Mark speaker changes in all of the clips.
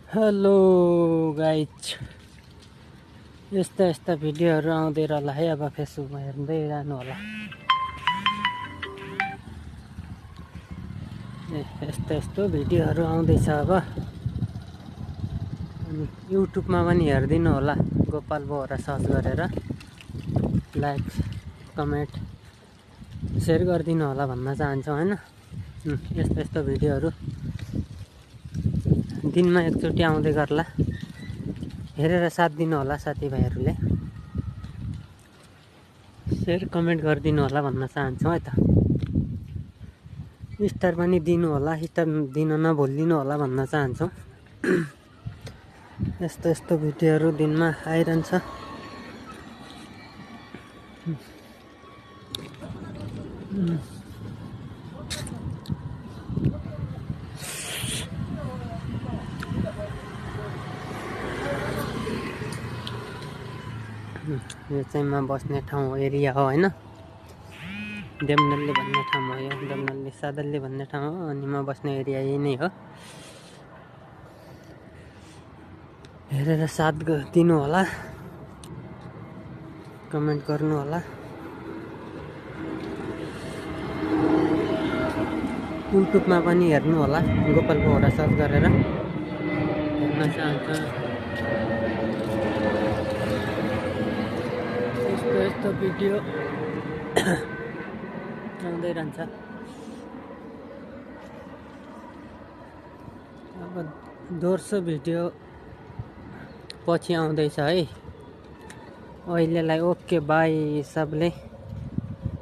Speaker 1: Hello guys, यस्ता भिडियोहरू आउँदै रहला है। अब फेसबुकमा हेर्दै रहनु होला। यस्तो भिडियोहरू आउँदैछ अब। अनि युट्युबमा पनि हेरिदिनु होला, गोपाल बोहरा सर्च गरेर लाइक कमेन्ट सेयर गरिदिनु होला भन्न चाहन्छौँ हैन। यस्तो भिडियोहरू दिनमा एकचोटि आउँदै गर्ला, हेरेर साथ दिनु होला साथीभाइहरूले। सेयर कमेन्ट गरिदिनु होला भन्न चाहन्छौँ है त। स्टार पनि दिनु होला, स्टार दिन नभुलिदिनु होला भन्न चाहन्छौँ। यस्तो भिडियोहरू दिनमा आइरहन्छ। यो चाहिँ म बस्ने ठाउँ एरिया हो हैन। देमनल्ली भन्ने ठाउँ हो यो। देमनल्ली सादल्ली भन्ने ठाउँ हो। अनि म बस्ने एरिया यही नै हो। हेरेर साथ दिनु होला, कमेन्ट गर्नु होला। युट्युबमा पनि हेर्नु होला, गोपाल बोहरा सर्च गरेर हेर्न चाहन्छ। यस्तो भिडियो आउँदै रहन्छ। अब दोस्रो भिडियो पछि आउँदैछ है। अहिलेलाई ओके बाई। सबले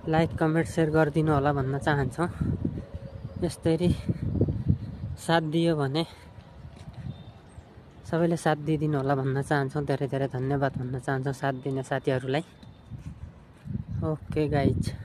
Speaker 1: लाइक कमेन्ट सेयर गरिदिनु होला भन्न चाहन्छौँ। यस्तरी साथ दियो भने सबैले साथ दिइदिनु होला भन्न चाहन्छौँ। धेरै धेरै धन्यवाद भन्न चाहन्छौँ साथ दिने साथीहरूलाई। Okay guys.